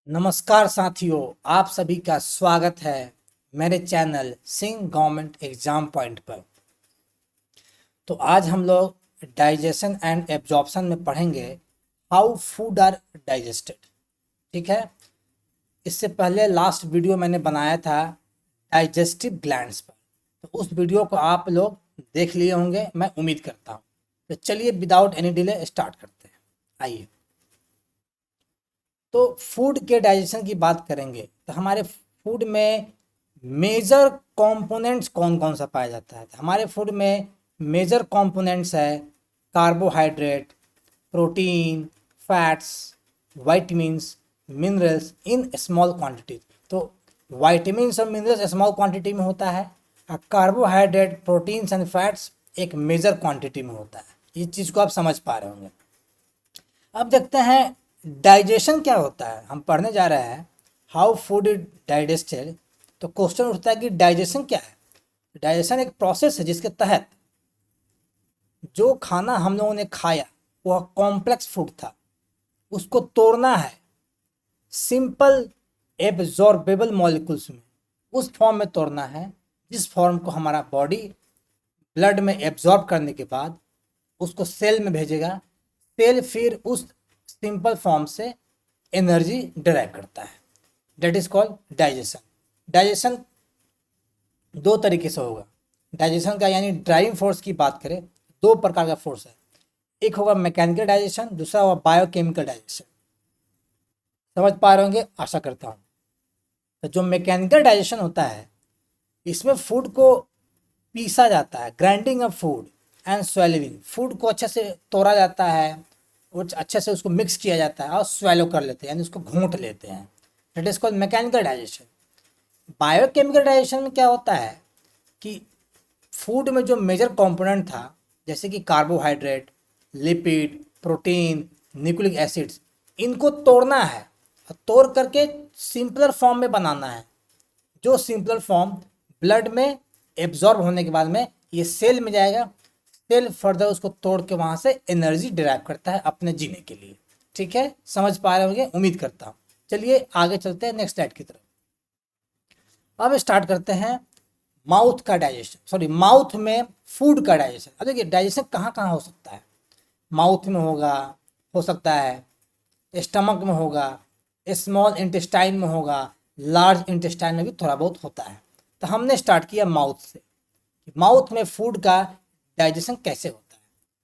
नमस्कार साथियों, आप सभी का स्वागत है मेरे channel Singh government exam point पर। तो आज हम लोग डाइजेशन एंड एब्जॉर्प्शन में पढ़ेंगे हाउ फूड आर डाइजेस्टेड। ठीक है। इससे पहले लास्ट वीडियो मैंने बनाया था डाइजेस्टिव ग्लैंड्स पर, तो उस वीडियो को आप लोग देख लिए होंगे, मैं उम्मीद करता हूँ। तो चलिए विदाउट एनी डिले स्टार्ट करते हैं। आइए, तो फूड के डाइजेशन की बात करेंगे तो हमारे फूड में मेजर कंपोनेंट्स कौन कौन सा पाया जाता है। तो हमारे फूड में मेजर कंपोनेंट्स है carbohydrate, protein, fats, vitamins, minerals in small quantities. तो वाइटमिन्स और मिनरल्स स्मॉल क्वांटिटी में होता है और कार्बोहाइड्रेट, प्रोटीन्स एंड फैट्स एक मेजर क्वांटिटी में होता है। ये चीज़ को आप समझ पा रहे होंगे। अब देखते हैं डाइजेशन क्या होता है। हम पढ़ने जा रहे हैं हाउ फूड इज डाइजेस्टेड। तो क्वेश्चन उठता है कि डाइजेशन क्या है। डाइजेशन एक प्रोसेस है जिसके तहत जो खाना हम लोगों ने खाया वह कॉम्प्लेक्स फूड था, उसको तोड़ना है सिंपल एब्जॉर्बेबल मॉलिक्यूल्स में, उस फॉर्म में तोड़ना है जिस फॉर्म को हमारा बॉडी ब्लड में एब्जॉर्ब करने के बाद उसको सेल में भेजेगा। सेल फिर उस सिंपल फॉर्म से एनर्जी डिराइव करता है। That is called digestion. Digestion दो तरीके से होगा। डाइजेशन का यानी ड्राइविंग फोर्स की बात करें, दो प्रकार का फोर्स है। एक होगा मैकेनिकल डाइजेशन, दूसरा होगा बायोकेमिकल डाइजेशन। समझ पा रहे होंगे, आशा करता हूँ। तो जो मैकेनिकल डाइजेशन होता है इसमें फूड को पीसा जाता है, grinding of food and swelling. Food को अच्छे से तोड़ा जाता है और अच्छे से उसको मिक्स किया जाता है और स्वेलो कर लेते हैं, यानी उसको घूंट लेते हैं। That is called mechanical digestion. Biochemical digestion में क्या होता है कि फूड में जो मेजर कंपोनेंट था, जैसे कि carbohydrate, lipid, protein, nucleic acids, इनको तोड़ना है और तोड़ करके सिंपलर फॉर्म में बनाना है। जो सिंपलर फॉर्म ब्लड में एब्जॉर्ब होने के बाद में ये सेल में जाएगा। सेल फर्दर उसको तोड़ के वहाँ से एनर्जी डिराइव करता है अपने जीने के लिए। ठीक है, समझ पा रहे होंगे, उम्मीद करता हूँ। चलिए आगे चलते हैं नेक्स्ट स्लाइड की तरफ। अब स्टार्ट करते हैं माउथ का डाइजेशन, सॉरी माउथ में फूड का डाइजेशन। अब देखिए डाइजेशन कहाँ कहाँ हो सकता है। माउथ में होगा, हो सकता है स्टमक में होगा, स्मॉल इंटेस्टाइन में होगा, लार्ज इंटेस्टाइन में भी थोड़ा बहुत होता है। तो हमने स्टार्ट किया माउथ से कि माउथ में फूड का डाइजेशन कैसे होता है।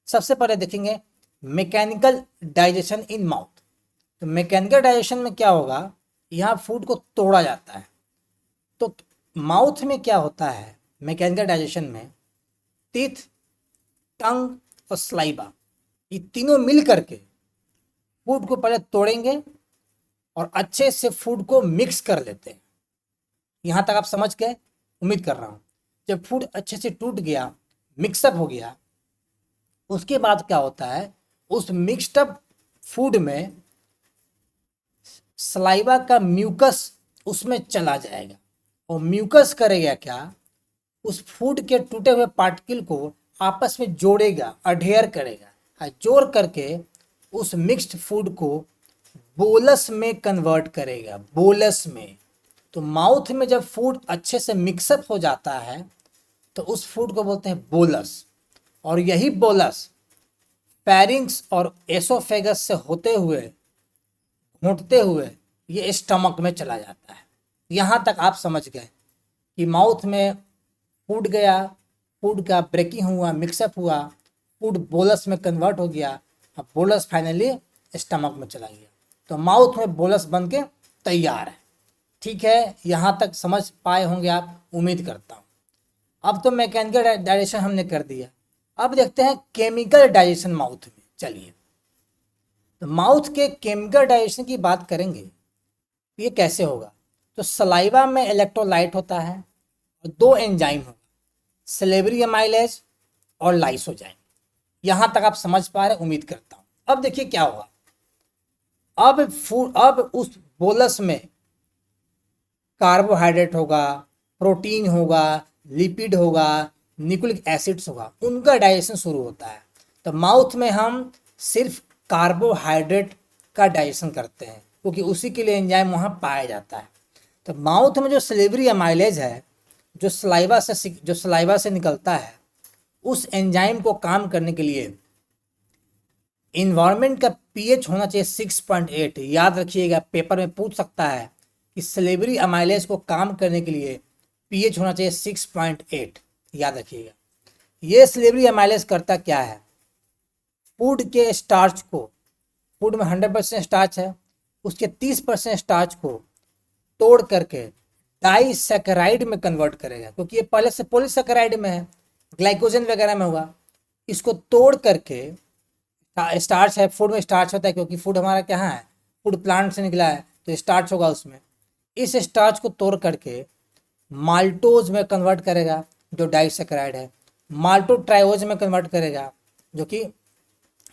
सबसे पहले देखेंगे मैकेनिकल डाइजेशन इन माउथ। तो मैकेनिकल डाइजेशन में क्या होगा, यहाँ फूड को तोड़ा जाता है। तो माउथ में क्या होता है मैकेनिकल डाइजेशन में, टीथ, टंग और स्लाइवा, ये तीनों मिल करके फूड को पहले तोड़ेंगे और अच्छे से फूड को मिक्स कर लेते हैं। यहाँ तक आप समझ गए, उम्मीद कर रहा हूँ। जब फूड अच्छे से टूट गया, मिक्सअप हो गया, उसके बाद क्या होता है, उस मिक्सड फूड में सलाइवा का म्यूकस उसमें चला जाएगा और म्यूकस करेगा क्या, उस फूड के टूटे हुए पार्टिकल को आपस में जोड़ेगा, अडेयर करेगा और जोड़ करके उस मिक्स्ड फूड को बोलस में कन्वर्ट करेगा, बोलस में। तो माउथ में जब फूड अच्छे से मिक्सअप हो जाता है तो उस फूड को बोलते हैं बोलस। और यही बोलस पैरिंग्स और एसोफेगस से होते हुए, घूंटते हुए ये स्टमक में चला जाता है। यहाँ तक आप समझ गए कि माउथ में फूड गया, फूड का ब्रेकिंग हुआ, मिक्सअप हुआ, फूड बोलस में कन्वर्ट हो गया, अब बोलस फाइनली स्टमक में चला गया। तो माउथ में बोलस बन के तैयार है। ठीक है, यहाँ तक समझ पाए होंगे आप, उम्मीद करता हूँ। अब तो मैकेनिकल डाइजेशन हमने कर दिया, अब देखते हैं केमिकल डाइजेशन माउथ में। चलिए, तो माउथ के केमिकल डाइजेशन की बात करेंगे तो ये कैसे होगा। तो सलाइवा में इलेक्ट्रोलाइट होता है और दो एंजाइम होगा, सेलेब्री एमाइलेज और लाइसोजाइम। यहाँ तक आप समझ पा रहे, उम्मीद करता हूँ। अब देखिए क्या होगा, अब उस बोलस में कार्बोहाइड्रेट होगा, प्रोटीन होगा, लिपिड होगा, न्यूक्लिक एसिड्स होगा, उनका डाइजेशन शुरू होता है। तो माउथ में हम सिर्फ कार्बोहाइड्रेट का डाइजेशन करते हैं, क्योंकि उसी के लिए एंजाइम वहाँ पाया जाता है। तो माउथ में जो सलेवरी अमाइलेज है, जो सलाइवा से निकलता है, उस एंजाइम को काम करने के लिए इन्वायरमेंट का पीएच होना चाहिए 6.8। याद रखिएगा, पेपर में पूछ सकता है कि सलेवरी अमाइलेज को काम करने के लिए पीएच होना चाहिए 6.8। याद रखिएगा। ये सलेवरी अमाइलेज करता क्या है, फूड के स्टार्च को, फूड में 100% स्टार्च है, उसके 30% स्टार्च को तोड़ करके डाइसैकेराइड में कन्वर्ट करेगा, क्योंकि ये पहले से पॉलीसैकेराइड में है, ग्लाइकोजन वगैरह में होगा। इसको तोड़ करके, स्टार्च है, फूड में स्टार्च होता है क्योंकि फूड हमारा क्या है, फूड प्लांट से निकला है, तो स्टार्च होगा उसमें। इस स्टार्च को तोड़ करके माल्टोज में कन्वर्ट करेगा जो डाइसैकेराइड है, माल्टो ट्राइओज में कन्वर्ट करेगा जो कि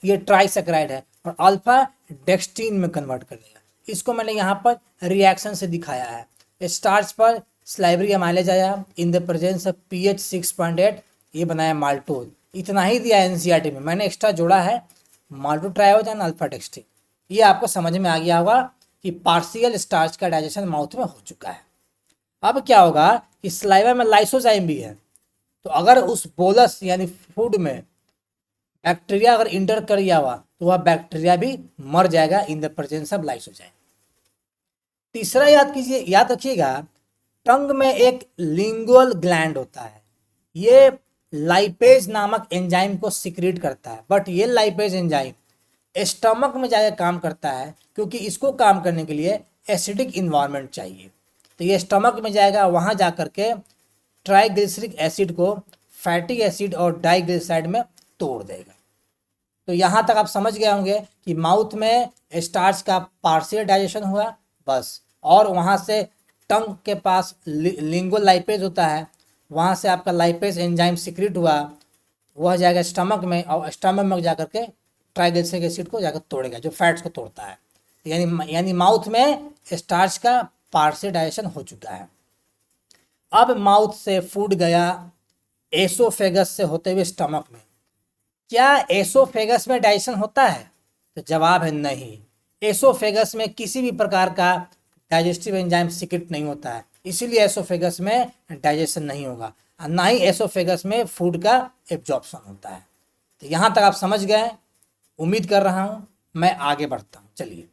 ये ट्राइसैकेराइड है, और अल्फा डेक्सट्रीन में कन्वर्ट करेगा। इसको मैंने यहाँ पर रिएक्शन से दिखाया है। स्टार्च पर सलाइवरी अमाइलेज आया in the presence of pH 6.8, ये बनाया माल्टोज। इतना ही दिया है एनसीईआरटी में, मैंने एक्स्ट्रा जोड़ा है माल्टो ट्राइओज एंड अल्फा डेक्सट्रीन। ये आपको समझ में आ गया होगा कि पार्शियल स्टार्च का डाइजेशन माउथ में हो चुका है। अब क्या होगा कि सलाइवा में लाइसोजाइम भी है, तो अगर उस बोलस यानी फूड में बैक्टीरिया अगर इंटर कर गया हुआ तो वह बैक्टीरिया भी मर जाएगा in the presence of lysozyme. तीसरा याद रखिएगा, टंग में एक लिंगुअल ग्लैंड होता है, ये लाइपेज नामक एंजाइम को सिक्रीट करता है, बट ये लाइपेज एंजाइम स्टमक में जाकर काम करता है, क्योंकि इसको काम करने के लिए एसिडिक इन्वायरमेंट चाहिए। तो ये स्टमक में जाएगा, वहाँ जा कर के ट्राइग्लिसरिक एसिड को फैटी एसिड और डाइग्लिसराइड में तोड़ देगा। तो यहाँ तक आप समझ गए होंगे कि माउथ में स्टार्च का पार्शियल डाइजेशन हुआ बस, और वहाँ से टंग के पास लिंगुअल लाइपेज होता है, वहाँ से आपका लाइपेज एंजाइम सिक्रीट हुआ, वह जाएगा स्टमक में, और स्टमक में जाकर के ट्राइग्लिसरिक एसिड को जाकर तोड़ेगा जो फैट्स को तोड़ता है। यानी माउथ में स्टार्च का पार्शियल डाइजेशन हो चुका है। अब माउथ से फूड गया एसोफेगस से होते हुए स्टमक में। क्या एसोफेगस में डाइजेशन होता है? तो जवाब है नहीं। एसोफेगस में किसी भी प्रकार का डाइजेस्टिव एंजाइम सिक्रीट नहीं होता है, इसीलिए एसोफेगस में डाइजेशन नहीं होगा, और ना ही एसोफेगस में फूड का एब्जॉर्प्शन होता है। तो यहाँ तक आप समझ गए, उम्मीद कर रहा हूँ। मैं आगे बढ़ता हूँ, चलिए।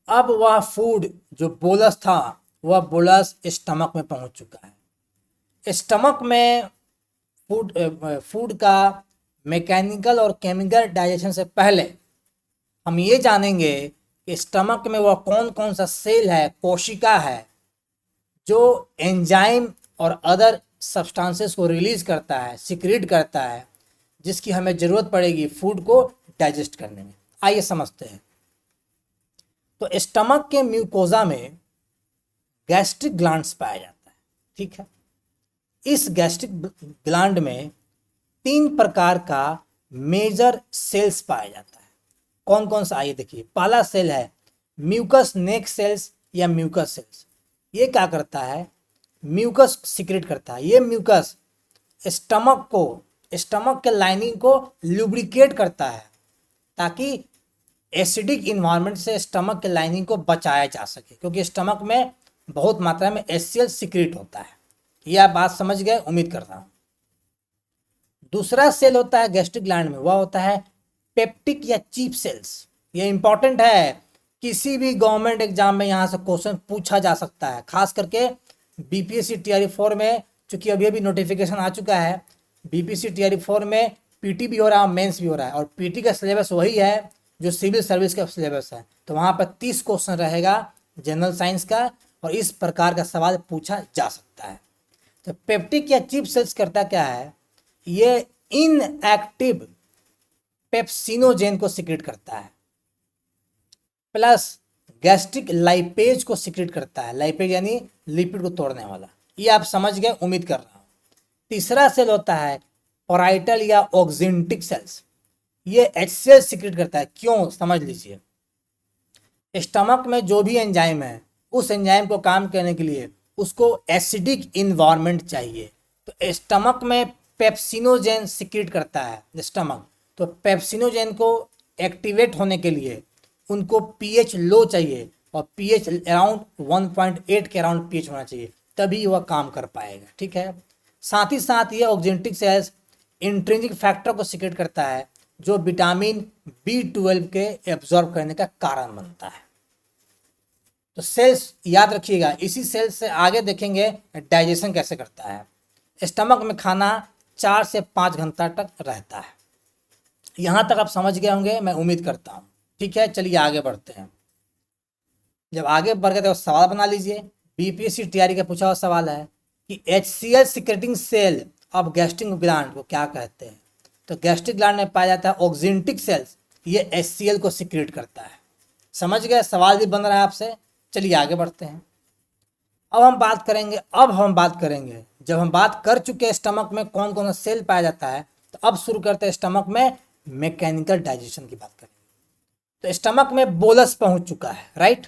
अब वह फूड जो बोलस था, वह बोलस स्टमक में पहुँच चुका है। स्टमक में फूड का मैकेनिकल और केमिकल डाइजेशन से पहले हम ये जानेंगे कि स्टमक में वह कौन कौन सा सेल है, कोशिका है, जो एंजाइम और अदर सब्सटेंसेस को रिलीज करता है, सिक्रीट करता है, जिसकी हमें ज़रूरत पड़ेगी फूड को डाइजेस्ट करने में। आइए समझते हैं। तो स्टमक के म्यूकोजा में गैस्ट्रिक ग्लैंड्स पाया जाता है, ठीक है। इस गैस्ट्रिक ग्लैंड में 3 प्रकार का मेजर सेल्स पाया जाता है। कौन कौन सा, आइए देखिए। पहला सेल है म्यूकस नेक सेल्स या म्यूकस सेल्स। ये क्या करता है, म्यूकस सिक्रेट करता है। ये म्यूकस स्टमक के लाइनिंग को लुब्रिकेट करता है, ताकि एसिडिक इन्वायरमेंट से स्टमक के लाइनिंग को बचाया जा सके, क्योंकि स्टमक में बहुत मात्रा में HCl सिक्रेट होता है। ये आप बात समझ गए, उम्मीद कर रहा हूँ। दूसरा सेल होता है गैस्ट्रिक ग्लैंड में, वह होता है पेप्टिक या चीफ सेल्स। ये इंपॉर्टेंट है, किसी भी गवर्नमेंट एग्जाम में यहाँ से क्वेश्चन पूछा जा सकता है, खास करके BPSC TRE 4 में, चूंकि अभी अभी नोटिफिकेशन आ चुका है। BPSC TRE 4 में PT भी हो रहा है, मेंस भी हो रहा है, और PT का सिलेबस वही है जो सिविल सर्विस का सिलेबस है। तो वहाँ पर 30 क्वेश्चन रहेगा जनरल साइंस का, और इस प्रकार का सवाल पूछा जा सकता है। तो पेप्टिक या चीफ सेल्स करता क्या है, ये इनएक्टिव पेप्सिनोजेन को सिक्रेट करता है, प्लस गैस्ट्रिक लाइपेज को सिक्रेट करता है। लाइपेज यानी लिपिड को तोड़ने वाला। ये आप समझ गए, उम्मीद कर रहा हूँ। तीसरा सेल होता है पैराइटल या ऑक्जेंटिक सेल्स। ये HCl सिक्रेट करता है। क्यों, समझ लीजिए। स्टमक में जो भी एंजाइम है, उस एंजाइम को काम करने के लिए उसको एसिडिक इन्वायरमेंट चाहिए। तो स्टमक में पेप्सिनोजेन सिक्रेट करता है स्टमक। तो पेप्सिनोजेन को एक्टिवेट होने के लिए उनको पीएच लो चाहिए और पीएच अराउंड 1.8 के अराउंड पीएच होना चाहिए, तभी वह काम कर पाएगा। ठीक है, साथ ही साथ ये ऑक्जेंटिक सेल्स इंट्रिंसिक फैक्टर को सिक्रेट करता है जो विटामिन B12 के एब्जॉर्ब करने का कारण बनता है। तो सेल्स याद रखिएगा, इसी सेल्स से आगे देखेंगे डाइजेशन कैसे करता है। स्टमक में खाना 4 से 5 घंटा तक रहता है। यहाँ तक आप समझ गए होंगे, मैं उम्मीद करता हूँ। ठीक है, चलिए आगे बढ़ते हैं। जब आगे बढ़ गए तो सवाल बना लीजिए। बीपीएससी टीआरई का पूछा हुआ सवाल है कि HCl secreting cell of gastric gland को क्या कहते हैं। तो गैस्ट्रिक ग्लैंड में पाया जाता है ऑक्जेंटिक सेल्स, ये HCl को सिक्रेट करता है। समझ गए, सवाल भी बन रहा है आपसे। चलिए आगे बढ़ते हैं। अब हम बात करेंगे जब हम बात कर चुके हैं स्टमक में कौन कौन सा सेल पाया जाता है, तो अब शुरू करते हैं स्टमक में मैकेनिकल डाइजेशन की बात करेंगे। तो स्टमक में बोलस पहुंच चुका है, राइट।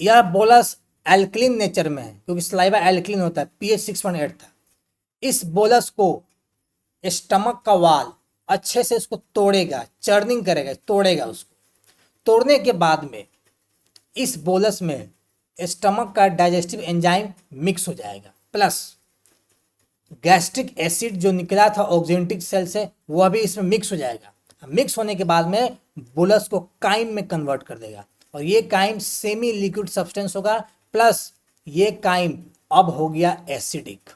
यह बोलस एल्कलिन नेचर में है क्योंकि सलाइवा एल्कलिन होता है, pH 6.8 था। इस बोलस को स्टमक का वाल अच्छे से उसको तोड़ेगा, चर्निंग करेगा, तोड़ेगा। उसको तोड़ने के बाद में इस बोलस में स्टमक का डाइजेस्टिव एंजाइम मिक्स हो जाएगा, प्लस गैस्ट्रिक एसिड जो निकला था ऑक्जेंटिक सेल से वह भी इसमें मिक्स हो जाएगा। मिक्स होने के बाद में बोलस को काइम में कन्वर्ट कर देगा और ये काइम सेमी लिक्विड सब्सटेंस होगा, प्लस ये काइम अब हो गया एसिडिक।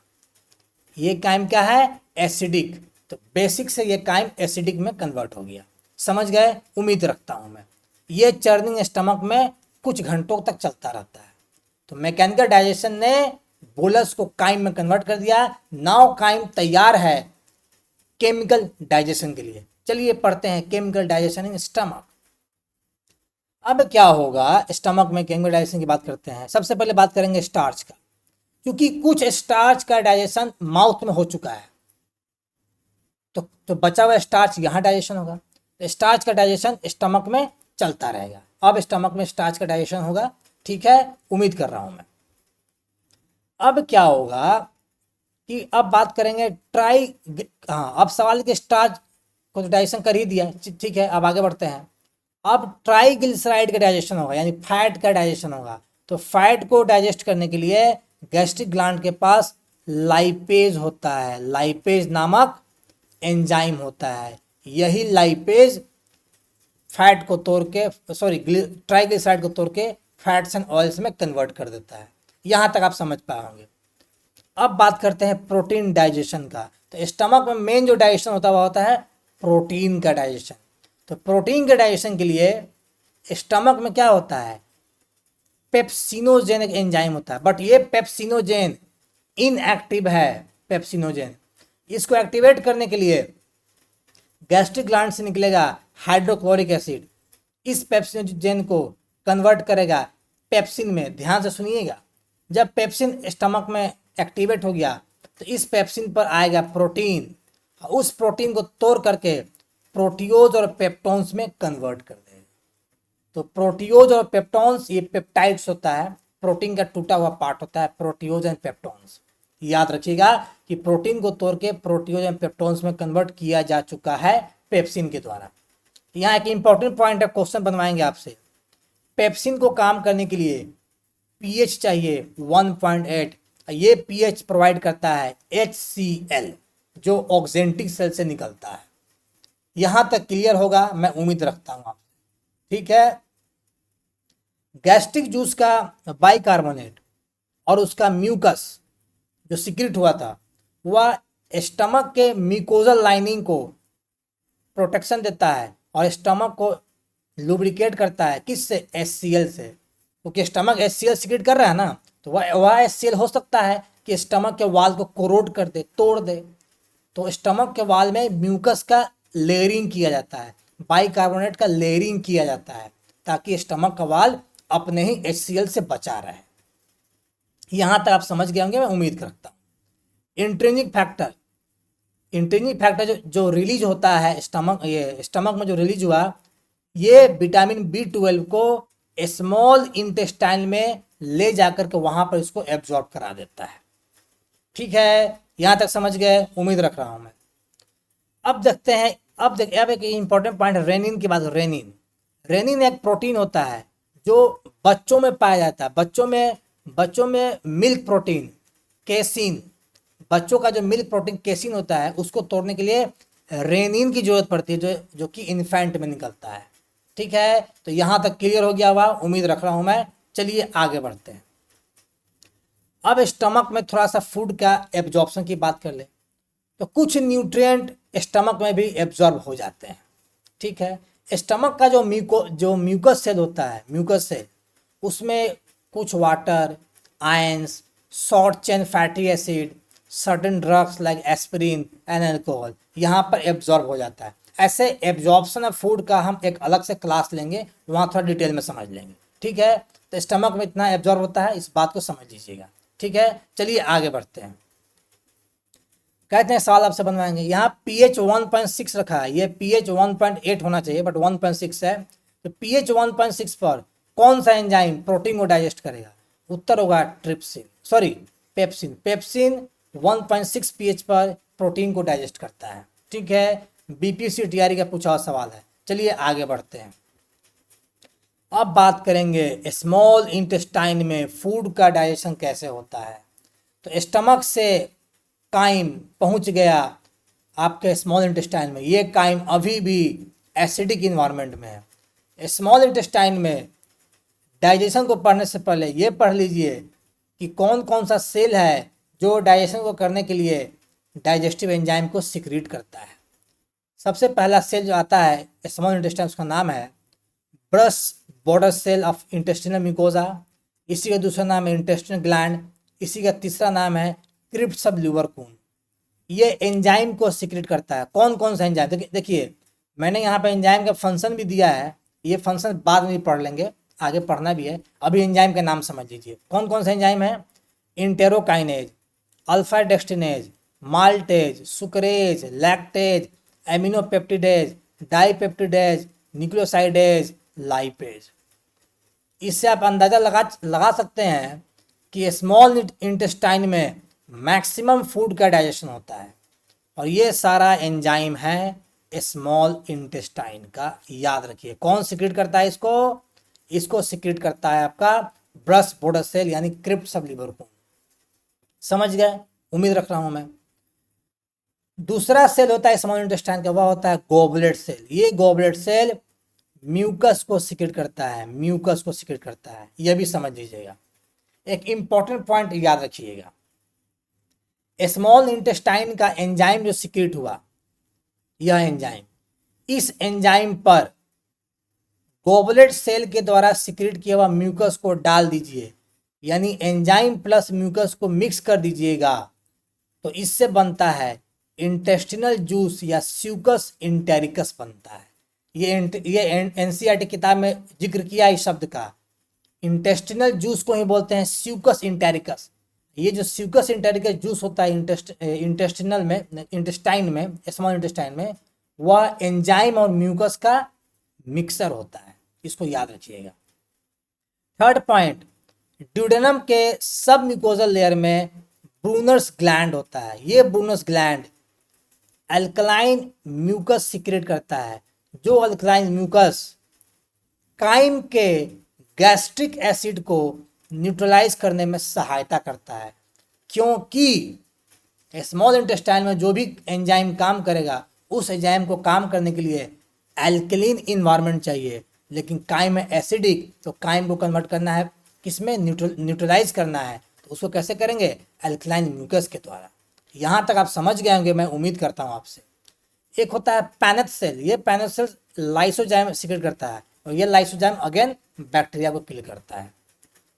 ये काइम क्या है? एसिडिक। तो बेसिक से ये काइम एसिडिक में कन्वर्ट हो गया। समझ गए? उम्मीद रखता हूं मैं। ये चर्निंग स्टमक में कुछ घंटों तक चलता रहता है। तो मैकेनिकल डाइजेशन ने बोलस को काइम में कन्वर्ट कर दिया। नाउ काइम तैयार है केमिकल डाइजेशन के लिए। चलिए पढ़ते हैं केमिकल डाइजेशन इन स्टमक। अब क्या होगा स्टमक में केमिकल डाइजेशन की बात करते हैं। सबसे पहले बात करेंगे स्टार्च का, क्योंकि कुछ स्टार्च का डाइजेशन माउथ में हो चुका है, तो बचा हुआ स्टार्च यहाँ डाइजेशन होगा। तो स्टार्च का डाइजेशन स्टमक में चलता रहेगा। अब स्टमक में स्टार्च का डाइजेशन होगा, ठीक है, उम्मीद कर रहा हूं मैं। अब क्या होगा कि अब बात करेंगे अब सवाल के स्टार्च को तो डाइजेशन कर ही दिया, ठीक है। अब आगे बढ़ते हैं। अब ट्राइग्लिसराइड का डाइजेशन होगा, यानी फैट का डाइजेशन होगा। तो फैट को डाइजेस्ट करने के लिए गैस्ट्रिक ग्लैंड के पास लाइपेज होता है, लाइपेज नामक एंजाइम होता है। यही लाइपेज फैट को तोड़ के ट्राइग्लिसराइड को तोड़ के फैट्स एंड ऑयल्स में कन्वर्ट कर देता है। यहाँ तक आप समझ पाए होंगे। अब बात करते हैं प्रोटीन डाइजेशन का। तो स्टमक में मेन जो डाइजेशन होता है वह होता है प्रोटीन का डाइजेशन। तो प्रोटीन के डाइजेशन के लिए स्टमक में क्या होता है? पेप्सिनोजेन एक एंजाइम होता है, बट ये पेप्सिनोजेन इनएक्टिव है। पेप्सिनोजेन इसको एक्टिवेट करने के लिए गैस्ट्रिक ग्लैंड से निकलेगा हाइड्रोक्लोरिक एसिड। इस पेप्सिनोजेन को कन्वर्ट करेगा पेप्सिन में। ध्यान से सुनिएगा, जब पेप्सिन स्टमक में एक्टिवेट हो गया तो इस पेप्सिन पर आएगा प्रोटीन, उस प्रोटीन को तोड़ करके प्रोटियोज और पेप्टोन्स में कन्वर्ट कर देगा। तो प्रोटियोज और पेप्टोन्स ये पेप्टाइड्स होता है, प्रोटीन का टूटा हुआ पार्ट होता है प्रोटियोज एंड पेप्टोन्स। याद रखिएगा कि प्रोटीन को तोड़ के प्रोटियोज एंड पेप्टोन्स में कन्वर्ट किया जा चुका है पेप्सिन के द्वारा। यहाँ एक इंपॉर्टेंट पॉइंट है, क्वेश्चन बनवाएंगे आपसे। पेप्सिन को काम करने के लिए पीएच चाहिए 1.8। ये पीएच प्रोवाइड करता है HCl जो ऑक्जेंटिक सेल से निकलता है। यहां तक क्लियर होगा, मैं उम्मीद रखता हूं आपसे, ठीक है। गैस्ट्रिक जूस का बाइकार्बोनेट और उसका म्यूकस जो सीक्रेट हुआ था वह स्टमक के म्यूकोजल लाइनिंग को प्रोटेक्शन देता है और स्टमक को लुब्रिकेट करता है। किससे? HCl से। क्योंकि स्टमक HCl सीक्रेट कर रहा है ना, तो वह HCl हो सकता है कि स्टमक के वाल को कोरोड कर दे, तोड़ दे। तो स्टमक के वाल में म्यूकस का लेयरिंग किया जाता है, बाइकार्बोनेट का लेयरिंग किया जाता है, ताकि स्टमक का वाल अपने ही HCl से बचा रहे। यहां तक आप समझ गए होंगे, मैं उम्मीद करता हूं। इंट्रिंसिक फैक्टर जो रिलीज होता है स्टमक में जो रिलीज हुआ, ये विटामिन B12 को स्मॉल इंटेस्टाइन में ले जाकर के वहां पर इसको एब्जॉर्ब करा देता है। ठीक है, यहां तक समझ गए, उम्मीद रख रहा हूं मैं। अब देखते हैं, अब एक इंपॉर्टेंट पॉइंट है रेनिन की बात। रेनिन एक प्रोटीन होता है जो बच्चों में पाया जाता है, बच्चों में मिल्क प्रोटीन केसिन, बच्चों का जो मिल्क प्रोटीन केसिन होता है उसको तोड़ने के लिए रेनिन की जरूरत पड़ती है जो कि इन्फेंट में निकलता है। ठीक है, तो यहाँ तक क्लियर हो गया हुआ, उम्मीद रख रहा हूँ मैं। चलिए आगे बढ़ते हैं। अब स्टमक में थोड़ा सा फूड का एब्जॉर्प्शन की बात कर ले, तो कुछ न्यूट्रिएंट स्टमक में भी एब्जॉर्ब हो जाते हैं। ठीक है, स्टमक का जो म्यूकस सेल होता है, म्यूकस सेल, उसमें कुछ water, ions, short chain fatty acid, certain drugs like aspirin and alcohol यहाँ पर एब्जॉर्ब हो जाता है। ऐसे एब्जॉर्प्शन ऑफ फूड का हम एक अलग से क्लास लेंगे, वहाँ थोड़ा डिटेल में समझ लेंगे। ठीक है, तो स्टमक में इतना एब्जॉर्ब होता है, इस बात को समझ लीजिएगा। ठीक है, चलिए आगे बढ़ते हैं। कहते हैं सवाल आपसे बनवाएंगे, यहाँ pH 1.6 रखा है, ये pH 1.8 होना चाहिए बट 1.6 है, तो pH 1.6 पर कौन सा एंजाइम प्रोटीन को डाइजेस्ट करेगा? उत्तर होगा पेप्सिन। पेप्सिन 1.6 pH पर प्रोटीन को डाइजेस्ट करता है। ठीक है, बीपीसी टीआरई का पूछा हुआ सवाल है। चलिए आगे बढ़ते हैं। अब बात करेंगे स्मॉल इंटेस्टाइन में फूड का डाइजेशन कैसे होता है। तो स्टमक से काइम पहुंच गया आपके स्मॉल इंटेस्टाइन में, ये काइम अभी भी एसिडिक इन्वायरमेंट में है। स्मॉल इंटेस्टाइन में डाइजेशन को पढ़ने से पहले ये पढ़ लीजिए कि कौन कौन सा सेल है जो डाइजेशन को करने के लिए डाइजेस्टिव एंजाइम को सिक्रीट करता है। सबसे पहला सेल जो आता है स्मॉल इंटेस्टाइन, उसका नाम है brush border cell of intestinal mucosa, इसी का दूसरा नाम है इंटेस्टिनल ग्लैंड, इसी का तीसरा नाम है क्रिप्ट सब ल्यूबरकून। ये एंजाइम को सिक्रेट करता है। कौन कौन सा एंजाइम, देखिए मैंने यहाँ पे एंजाइम का फंक्शन भी दिया है, ये फंक्शन बाद में भी पढ़ लेंगे, आगे पढ़ना भी है, अभी एंजाइम का नाम समझ लीजिए। कौन कौन सा एंजाइम है? Enterokinase, alpha dextrinase, maltase, sucrase, lactase, aminopeptidase, dipeptidase, nucleosidase, lipase. इससे आप अंदाज़ा लगा सकते हैं कि स्मॉल इंटेस्टाइन में मैक्सिमम फूड का डाइजेशन होता है, और ये सारा एंजाइम है स्मॉल इंटेस्टाइन का। याद रखिए कौन सिक्रेट करता है इसको सिक्रेट करता है आपका ब्रश बॉर्डर सेल यानी क्रिप्ट सब ल्यूबरकून। समझ गए? उम्मीद रख रहा हूं मैं। दूसरा सेल होता है स्मॉल इंटेस्टाइन का, वह होता है गोबलेट सेल। ये गोबलेट सेल म्यूकस को सिक्रेट करता है, यह भी समझ लीजिएगा। एक इंपॉर्टेंट पॉइंट याद रखिएगा, स्मॉल इंटेस्टाइन का एंजाइम जो सिक्रेट हुआ, यह एंजाइम, इस एंजाइम पर गोबलेट सेल के द्वारा सिक्रेट किया हुआ म्यूकस को डाल दीजिए, यानी एंजाइम प्लस म्यूकस को मिक्स कर दीजिएगा, तो इससे बनता है इंटेस्टिनल जूस या स्यूकस इंटेरिकस बनता है। ये एनसीईआरटी किताब में जिक्र किया इस शब्द का। इंटेस्टिनल जूस को ही बोलते हैं स्यूकस इंटेरिकस। ये जो स्यूकस इंटेरिकस जूस होता है इंटेस्टाइन में, स्मॉल इंटेस्टाइन में, वह एंजाइम और म्यूकस का मिक्सर होता है, इसको याद रखिएगा। थर्ड पॉइंट, ड्यूडेनम के सब म्यूकोजल लेयर में ब्रूनर्स ग्लैंड होता है। ये Brunner's gland alkaline mucus secrete करता है, जो अल्कलाइन म्यूकस काइम के गैस्ट्रिक एसिड को न्यूट्रलाइज करने में सहायता करता है, क्योंकि स्मॉल इंटेस्टाइन में जो भी एंजाइम काम करेगा उस एंजाइम को काम करने के लिए एल्कलीन इन्वायरमेंट चाहिए, लेकिन काइम है एसिडिक, तो काइम को कन्वर्ट करना है किसमें? न्यूट्रलाइज करना है, तो उसको कैसे करेंगे? एल्कलाइन म्यूकस के द्वारा। यहाँ तक आप समझ गए होंगे, मैं उम्मीद करता हूँ आपसे। एक होता है पैनेथ सेल, ये पैनेथ सेल लाइसोजाइम सिक्रेट करता है, और ये लाइसोजाइम अगेन बैक्टीरिया को किल करता है।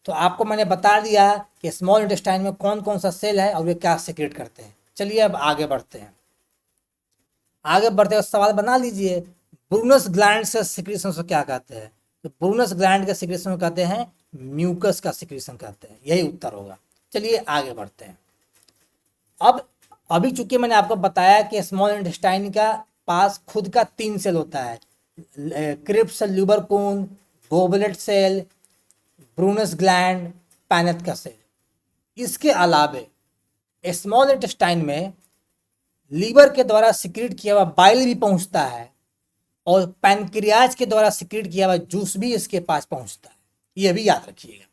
तो आपको मैंने बता दिया कि स्मॉल इंटेस्टाइन में कौन कौन सा सेल है और वे क्या सिक्रेट करते हैं। चलिए अब आगे बढ़ते हैं। आगे बढ़ते हुए सवाल बना लीजिए, ब्रूनस ग्लैंड से सिक्रेशन को क्या कहते हैं? तो ब्रूनस ग्लैंड के सिक्रेशन को कहते हैं म्यूकस का सिक्रेशन कहते हैं, यही उत्तर होगा। चलिए आगे बढ़ते हैं। अब अभी चूंकि मैंने आपको बताया कि स्मॉल इंटेस्टाइन का पास खुद का 3 सेल होता है, crypt cell Lieberkuhn, goblet cell, Brunner's gland, Paneth का सेल। इसके अलावे स्मॉल इंटेस्टाइन में लीवर के द्वारा सिक्रेट किया हुआ बाइल भी पहुंचता है, और पैनक्रियाज के द्वारा सिक्रीट किया हुआ जूस भी इसके पास पहुंचता है, ये भी याद रखिएगा।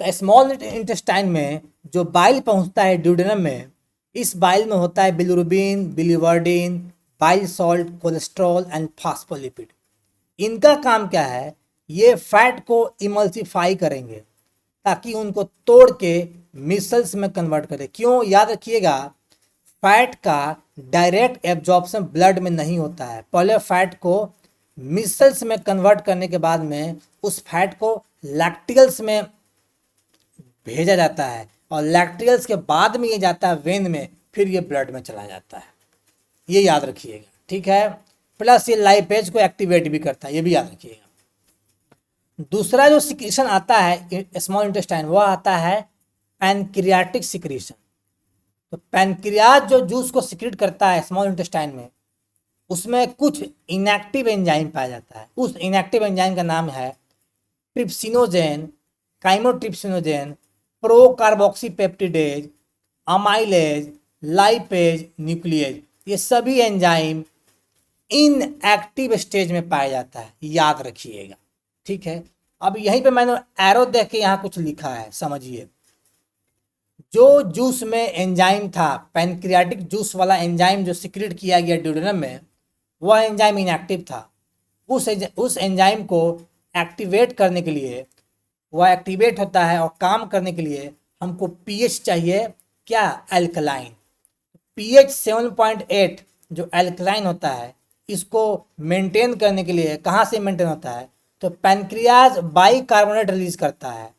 तो स्मॉल इंटेस्टाइन में जो बाइल पहुंचता है ड्यूडेनम में, इस बाइल में होता है bilirubin, बिलिवर्डिन, bile salt, cholesterol and phospholipid. इनका काम क्या है, ये फैट को इमल्सिफाई करेंगे ताकि उनको तोड़ के मिसल्स में कन्वर्ट करें। क्यों, याद रखिएगा, फैट का डायरेक्ट एब्जॉर्प्शन ब्लड में नहीं होता है। पहले फैट को मिसल्स में कन्वर्ट करने के बाद में उस फैट को लैक्टियल्स में भेजा जाता है और लैक्टियल्स के बाद में ये जाता है वेन में, फिर ये ब्लड में चला जाता है। ये याद रखिएगा, ठीक है। प्लस ये लाइपेज को एक्टिवेट भी करता है, ये भी याद रखिएगा। दूसरा जो सिक्रीशन आता है स्मॉल इंटेस्टाइन, वो आता है पैनक्रियाटिक सिक्रीशन। तो पैनक्रियाज जो जूस को सिक्रीट करता है स्मॉल इंटेस्टाइन में, उसमें कुछ इनएक्टिव एंजाइम पाया जाता है। उस इनएक्टिव एंजाइम का नाम है trypsinogen, chymotrypsinogen, procarboxypeptidase, amylase, lipase, nuclease. ये सभी एंजाइम इनएक्टिव स्टेज में पाया जाता है, याद रखिएगा, ठीक है। अब यहीं पे मैंने एरो देख के यहाँ कुछ लिखा है, समझिए। जो जूस में एंजाइम था, पैनक्रियाटिक जूस वाला एंजाइम जो सिक्रीट किया गया ड्यूडेनम में, वह एंजाइम इनएक्टिव था। उस एंजाइम को एक्टिवेट करने के लिए, वह एक्टिवेट होता है और काम करने के लिए हमको पीएच चाहिए, क्या, एल्कलाइन। पीएच 7.8 जो एल्कलाइन होता है, इसको मेंटेन करने के लिए कहाँ से मेंटेन होता है, तो पैनक्रियाज बाइकार्बोनेट रिलीज करता है,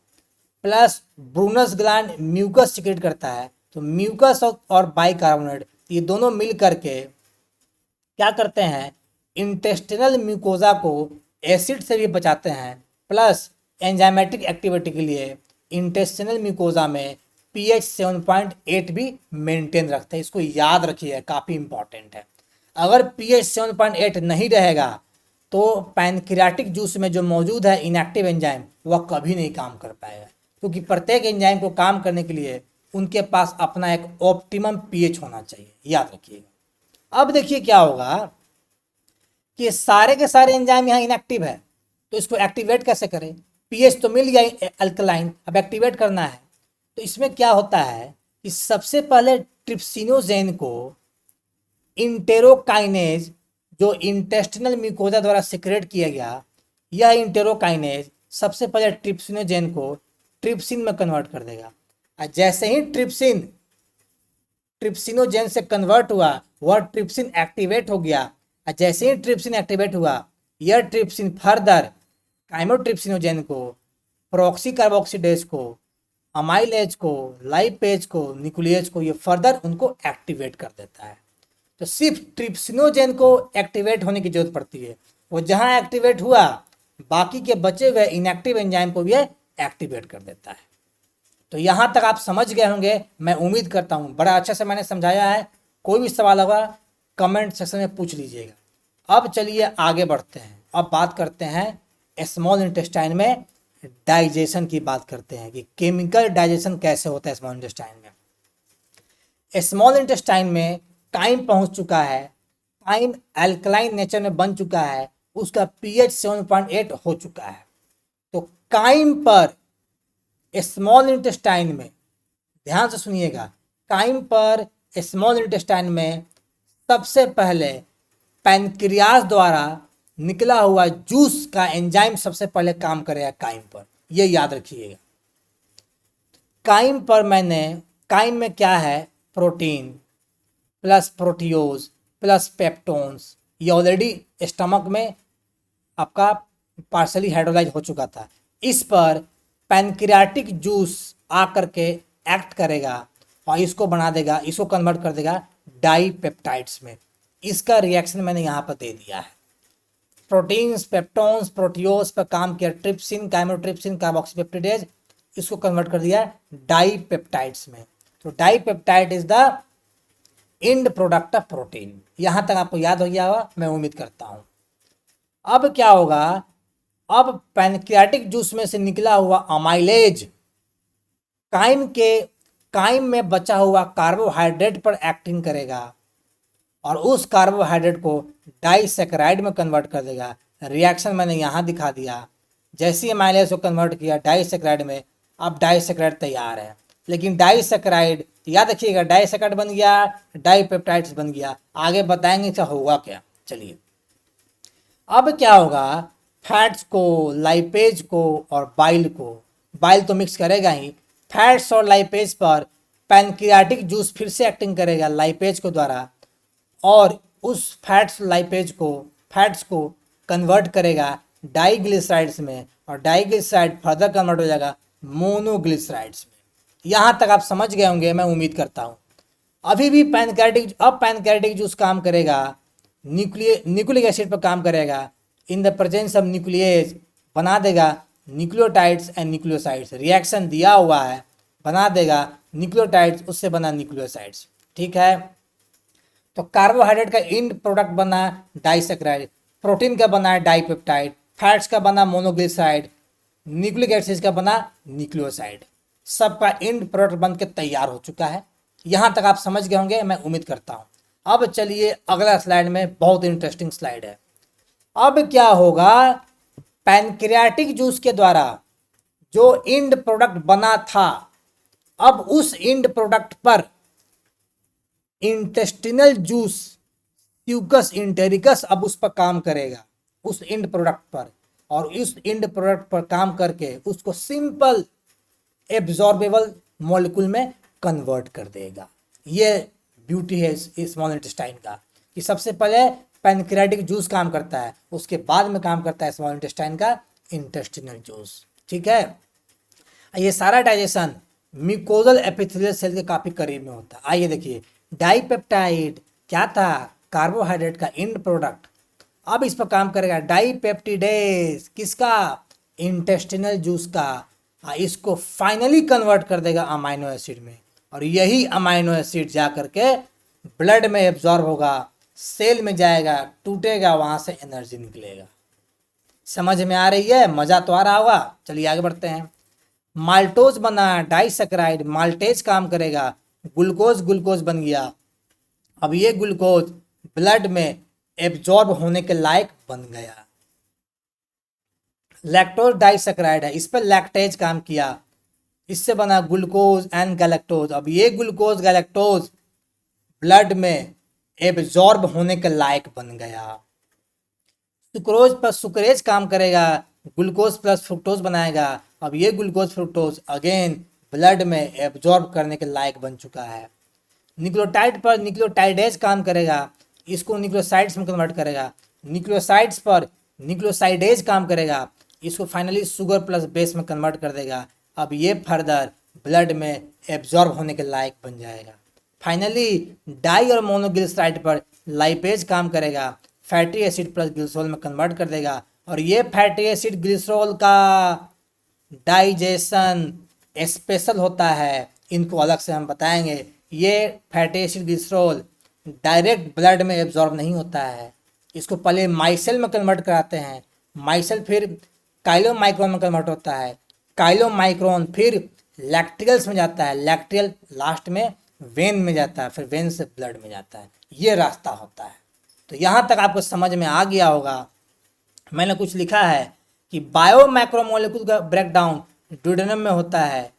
plus Brunner's gland mucus secrete करता है। तो म्यूकस और बाइकार्बोनेट ये दोनों मिल करके क्या करते हैं, इंटेस्टिनल म्यूकोजा को एसिड से भी बचाते हैं, प्लस एंजाइमेटिक एक्टिविटी के लिए इंटेस्टिनल म्यूकोजा में पीएच 7.8 भी मेंटेन रखते हैं। इसको याद रखिए, काफ़ी इंपॉर्टेंट है। अगर पीएच 7.8 नहीं रहेगा तो पैनक्रियाटिक जूस में जो मौजूद है इनएक्टिव एंजाइम, वह कभी नहीं काम कर पाएगा, क्योंकि प्रत्येक एंजाइम को काम करने के लिए उनके पास अपना एक ऑप्टिमम पीएच होना चाहिए, याद रखिएगा। अब देखिए क्या होगा कि सारे के सारे एंजाइम यहाँ इनएक्टिव है, तो इसको एक्टिवेट कैसे करें। पीएच तो मिल गया अल्कलाइन, अब एक्टिवेट करना है। तो इसमें क्या होता है कि सबसे पहले ट्रिप्सिनोजेन को इंटेरोकाइनेज, जो इंटेस्टिनल म्यूकोजा द्वारा सिक्रेट किया गया, यह इंटेरोकाइनेज सबसे पहले ट्रिप्सिनोजेन को ट्रिप्सिन में कन्वर्ट कर देगा। और जैसे ही ट्रिप्सिन ट्रिप्सिनोजेन से कन्वर्ट हुआ, वह ट्रिप्सिन एक्टिवेट हो गया। और जैसे ही ट्रिप्सिन एक्टिवेट हुआ, यह ट्रिप्सिन फर्दर काइमोट्रिप्सिनोजेन को, प्रॉक्सी कार्बोक्सीडेज को, अमाइलेज को, लाइपेज को, न्यूक्लियेज को, ये फर्दर उनको एक्टिवेट कर देता है। तो सिर्फ ट्रिप्सिनोजेन को एक्टिवेट होने की जरूरत पड़ती है, वो जहाँ एक्टिवेट हुआ बाकी के बचे हुए इनएक्टिव एंजाइम को भी एक्टिवेट कर देता है। तो यहाँ तक आप समझ गए होंगे, मैं उम्मीद करता हूँ बड़ा अच्छे से मैंने समझाया है। कोई भी सवाल होगा कमेंट सेक्शन में पूछ लीजिएगा। अब चलिए आगे बढ़ते हैं, अब बात करते हैं स्मॉल इंटेस्टाइन में डाइजेशन की बात करते हैं कि केमिकल डाइजेशन कैसे होता है स्मॉल इंटेस्टाइन में। स्मॉल इंटेस्टाइन में काइम पहुंच चुका है, काइम अल्कलाइन नेचर में बन चुका है, उसका पीएच 7.8 हो चुका है। तो काइम पर स्मॉल इंटेस्टाइन में, ध्यान से सुनिएगा, काइम पर स्मॉल इंटेस्टाइन में सबसे पहले पैनक्रियाज द्वारा निकला हुआ जूस का एंजाइम सबसे पहले काम करेगा काइम पर, ये याद रखिएगा। काइम में क्या है, प्रोटीन प्लस प्रोटियोज प्लस पेप्टोन्स, ये ऑलरेडी स्टमक में आपका पार्शली हाइड्रोलाइज हो चुका था। इस पर पैनक्रियाटिक जूस आकर के एक्ट करेगा और इसको बना देगा, इसको कन्वर्ट कर देगा डाईपेप्टाइड्स में। इसका रिएक्शन मैंने यहाँ पर दे दिया है। प्रोटीन्स, पेप्टोन्स, प्रोटियोज पर काम किया ट्रिप्सिन, काइमोट्रिप्सिन, कार्बोक्सीपेप्टिडेज, इसको कन्वर्ट कर दिया डाईपेप्टाइड्स में। तो dipeptide is the end product of protein. यहाँ तक आपको याद हो गया होगा, मैं उम्मीद करता हूँ। अब क्या होगा, अब पैनक्रियाटिक जूस में से निकला हुआ अमाइलेज काइम में बचा हुआ कार्बोहाइड्रेट पर एक्टिंग करेगा और उस कार्बोहाइड्रेट को डाइसैकेराइड में कन्वर्ट कर देगा। रिएक्शन मैंने यहाँ दिखा दिया, जैसे ही अमाइलेज को कन्वर्ट किया डाइसैकेराइड में, अब डाइसैकेराइड तैयार है। लेकिन डाइसैकेराइड याद रखिएगा, डाइसैकेराइड बन गया, डाइपेप्टाइड्स बन गया, आगे बताएंगे क्या होगा क्या। चलिए अब क्या होगा, फैट्स को, लाइपेज को और बाइल को, बाइल तो मिक्स करेगा ही, फैट्स और लाइपेज पर पैनक्रियाटिक जूस फिर से एक्टिंग करेगा लाइपेज को द्वारा, और उस फैट्स को कन्वर्ट करेगा डाइग्लिसराइड्स में, और डाइग्लिसराइड फर्दर कन्वर्ट हो जाएगा मोनोग्लिसराइड्स में। यहाँ तक आप समझ गए होंगे, मैं उम्मीद करता हूँ। अभी भी पैनक्रियाटिक जूस काम करेगा, न्यूक्लिक एसिड पर काम करेगा, in the presence of nucleus बना देगा न्यूक्लियोटाइड्स एंड न्यूक्लियोसाइड्स, रिएक्शन दिया हुआ है, बना देगा न्यूक्लियोटाइड्स, उससे बना न्यूक्लियोसाइड्स। ठीक है, तो कार्बोहाइड्रेट का इंड प्रोडक्ट बना डाइसैकेराइड, प्रोटीन का बना डाइपेप्टाइड, फैट्स का बना मोनोग्लिसराइड, न्यूक्लिक एसिड का बना न्यूक्लियोसाइड, सबका इंड प्रोडक्ट बन के तैयार हो चुका है। यहाँ तक आप समझ गए होंगे, मैं उम्मीद करता हूँ। अब चलिए अगला स्लाइड में, बहुत इंटरेस्टिंग स्लाइड है। अब क्या होगा, पैनक्रियाटिक जूस के द्वारा जो इंड प्रोडक्ट बना था, अब उस इंड प्रोडक्ट पर इंटेस्टिनल जूस म्यूकस इंटेरिकस अब उस पर काम करेगा, उस इंड प्रोडक्ट पर, और इस इंड प्रोडक्ट पर काम करके उसको सिंपल एब्जॉर्बेबल मॉलिक्यूल में कन्वर्ट कर देगा। ये ब्यूटी है स्मॉल इंटेस्टाइन का, कि सबसे पहले पैनक्रियाटिक जूस काम करता है, उसके बाद में काम करता है स्मॉल इंटेस्टाइन का इंटेस्टिनल जूस। ठीक है, ये सारा डाइजेशन म्यूकोजल एपिथेलियल सेल के काफ़ी करीब में होता है। आइए देखिए, डाइपेप्टाइड क्या था, कार्बोहाइड्रेट का इंड प्रोडक्ट, अब इस पर काम करेगा डाइपेप्टिडेज, किसका, इंटेस्टिनल जूस का, इसको फाइनली कन्वर्ट कर देगा अमाइनो एसिड में, और यही अमाइनो एसिड जा करके ब्लड में एब्जॉर्ब होगा, सेल में जाएगा, टूटेगा, वहाँ से एनर्जी निकलेगा। समझ में आ रही है, मज़ा तो आ रहा होगा। चलिए आगे बढ़ते हैं। माल्टोज बना डाइसैकेराइड, माल्टेज काम करेगा, ग्लूकोज बन गया, अब ये ग्लूकोज ब्लड में एब्जॉर्ब होने के लायक बन गया। लैक्टोज डाइसैकेराइड है, इस पर लैक्टेज काम किया, इससे बना ग्लूकोज एंड गैलेक्टोज, अब ये ग्लूकोज गैलेक्टोज ब्लड में एब्जॉर्ब होने के लायक बन गया। सुक्रोज पर सुक्रेज काम करेगा, ग्लूकोज प्लस फ्रुक्टोज बनाएगा, अब ये ग्लूकोज फ्रुक्टोज अगेन ब्लड में एब्जॉर्ब करने के लायक बन चुका है। न्यूक्लियोटाइड पर न्यूक्लियोटाइडेज काम करेगा, इसको न्यूक्लियोसाइड्स में कन्वर्ट करेगा, न्यूक्लियोसाइड्स पर न्यूक्लियोसाइडेज काम करेगा, इसको फाइनली शुगर प्लस बेस में कन्वर्ट कर देगा, अब ये फर्दर ब्लड में एब्जॉर्ब होने के लायक बन जाएगा। फाइनली डाई और मोनोग्लिसराइड पर लाइपेज काम करेगा, फैटी एसिड प्लस ग्लिसरॉल में कन्वर्ट कर देगा, और ये फैटी एसिड ग्लिसरॉल का डाइजेशन स्पेशल होता है, इनको अलग से हम बताएंगे। ये fatty acid glycerol direct blood में एब्जॉर्ब नहीं होता है, इसको पहले माइसेल में कन्वर्ट कराते हैं, माइसेल फिर काइलोमाइक्रोन में कन्वर्ट होता है, काइलोमाइक्रोन फिर लैक्टियल्स में जाता है, लैक्टियल लास्ट में वेन में जाता है, फिर वेन से ब्लड में जाता है, ये रास्ता होता है। तो यहाँ तक आपको समझ में आ गया होगा। मैंने कुछ लिखा है कि बायो मैक्रोमोलिक्यूल का ब्रेकडाउन ड्यूडेनम में होता है,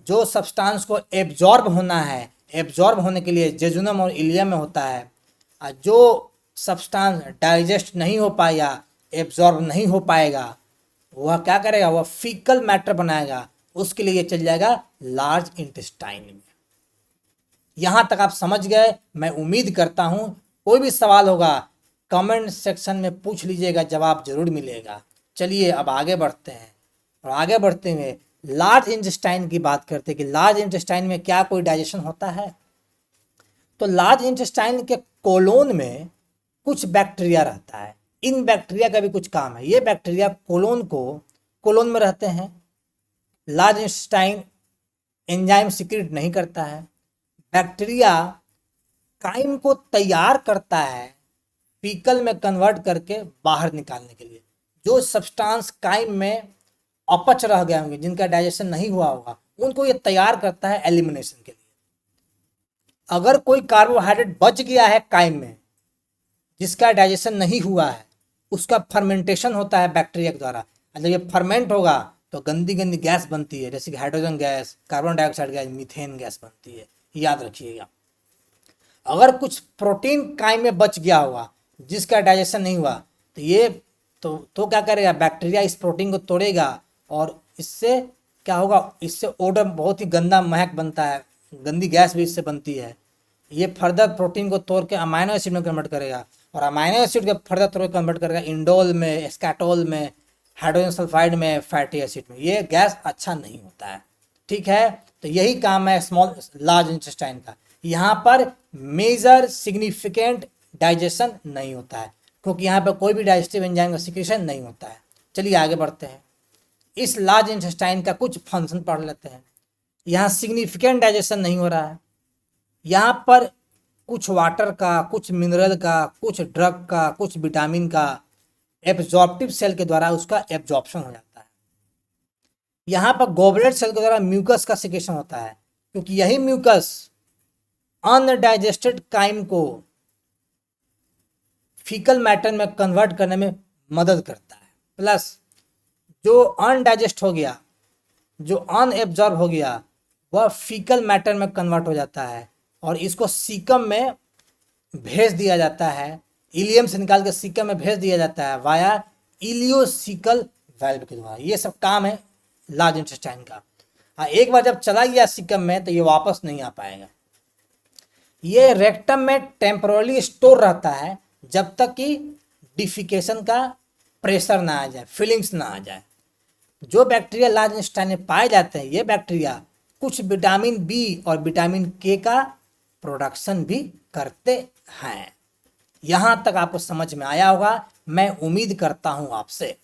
जो सब्सटेंस को एब्जॉर्ब होना है, एब्जॉर्ब होने के लिए जेजुनम और इलियम में होता है, और जो सब्सटेंस डाइजेस्ट नहीं हो पाएगा, एब्जॉर्ब नहीं हो पाएगा, वह क्या करेगा, वह फीकल मैटर बनाएगा, उसके लिए चल जाएगा लार्ज इंटेस्टाइन में। यहाँ तक आप समझ गए, मैं उम्मीद करता हूँ। कोई भी सवाल होगा कमेंट सेक्शन में पूछ लीजिएगा, जवाब जरूर मिलेगा। चलिए अब आगे बढ़ते हैं, और आगे बढ़ते हुए लार्ज इंटेस्टाइन की बात करते हैं कि लार्ज इंटेस्टाइन में क्या कोई डाइजेशन होता है। तो लार्ज इंटेस्टाइन के कोलोन में कुछ बैक्टीरिया रहता है, इन बैक्टीरिया का भी कुछ काम है। ये बैक्टीरिया कोलोन में रहते हैं। लार्ज इंटेस्टाइन एंजाइम सीक्रेट नहीं करता है, बैक्टीरिया काइम को तैयार करता है फीकल में कन्वर्ट करके बाहर निकालने के लिए। जो सब्सटेंस काइम में अपच रह गए होंगे, जिनका डाइजेशन नहीं हुआ होगा, उनको ये तैयार करता है एलिमिनेशन के लिए। अगर कोई कार्बोहाइड्रेट बच गया है काइम में जिसका डाइजेशन नहीं हुआ है, उसका फर्मेंटेशन होता है बैक्टीरिया के द्वारा। जब ये फर्मेंट होगा तो गंदी गंदी गैस बनती है, जैसे कि hydrogen gas, carbon dioxide gas, methane gas बनती है, याद रखिएगा। अगर कुछ प्रोटीन काइम में बच गया होगा जिसका डाइजेशन नहीं हुआ तो ये तो क्या करेगा, बैक्टीरिया इस प्रोटीन को तोड़ेगा और इससे क्या होगा, इससे ओडर बहुत ही गंदा महक बनता है, गंदी गैस भी इससे बनती है। ये फर्दर प्रोटीन को तोड़ के अमाइनो एसिड में कन्वर्ट करेगा और अमाइनो एसिड को फर्दर तोड़ के कन्वर्ट करेगा इंडोल में, स्कैटोल में, हाइड्रोजन सल्फाइड में, फैटी एसिड में। ये गैस अच्छा नहीं होता है, ठीक है। तो यही काम है स्मॉल लार्ज इंटेस्टाइन का। यहाँ पर मेजर सिग्निफिकेंट डाइजेशन नहीं होता है क्योंकि यहाँ पर कोई भी डाइजेस्टिव एंजाइम का सिक्रेशन नहीं होता है। चलिए आगे बढ़ते हैं, इस लार्ज इंटेस्टाइन का कुछ फंक्शन पढ़ लेते हैं। यहाँ सिग्निफिकेंट डाइजेशन नहीं हो रहा है, यहाँ पर कुछ वाटर का, कुछ मिनरल का, कुछ ड्रग का, कुछ विटामिन का एब्जॉर्प्टिव सेल के द्वारा उसका एब्जॉर्प्शन हो जाता है। यहाँ पर गोबलेट सेल के द्वारा म्यूकस का सिक्रेशन होता है क्योंकि यही म्यूकस अनडाइजेस्टेड काइम को फीकल मैटर में कन्वर्ट करने में मदद करता है। प्लस जो अनडाइजेस्ट हो गया, जो अनएब्जॉर्ब हो गया, वह फीकल मैटर में कन्वर्ट हो जाता है और इसको सीकम में भेज दिया जाता है, इलियम से निकाल के सीकम में भेज दिया जाता है वाया इलियोसिकल वाल्व के द्वारा। ये सब काम है लार्ज इंटेस्टाइन का। एक बार जब चला गया सीकम में तो ये वापस नहीं आ पाएगा। ये रेक्टम में टेम्पोरली स्टोर रहता है जब तक कि डिफिकेशन का प्रेशर ना आ जाए, फीलिंग्स ना आ जाए। जो बैक्टीरिया लार्ज इंटेस्टाइन में पाए जाते हैं, ये बैक्टीरिया कुछ विटामिन बी और विटामिन के का प्रोडक्शन भी करते हैं। यहाँ तक आपको समझ में आया होगा, मैं उम्मीद करता हूँ आपसे।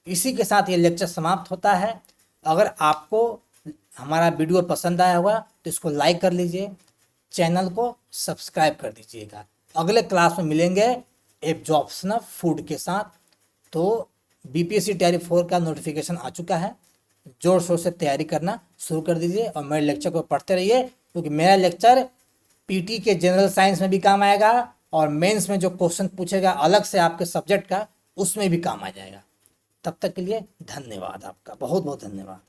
इसी के साथ ये लेक्चर समाप्त होता है। अगर आपको हमारा वीडियो पसंद आया होगा तो इसको लाइक कर लीजिए, चैनल को सब्सक्राइब कर दीजिएगा। अगले क्लास में मिलेंगे एब्जॉर्प्शन ऑफ फूड के साथ। तो बीपीएससी तैयारी 4 का नोटिफिकेशन आ चुका है, जोर शोर से तैयारी करना शुरू कर दीजिए और मेरे लेक्चर को पढ़ते रहिए क्योंकि मेरा लेक्चर पीटी के जनरल साइंस में भी काम आएगा और मेंस में जो क्वेश्चन पूछेगा अलग से आपके सब्जेक्ट का, उसमें भी काम आ जाएगा। तब तक के लिए धन्यवाद, आपका बहुत बहुत धन्यवाद।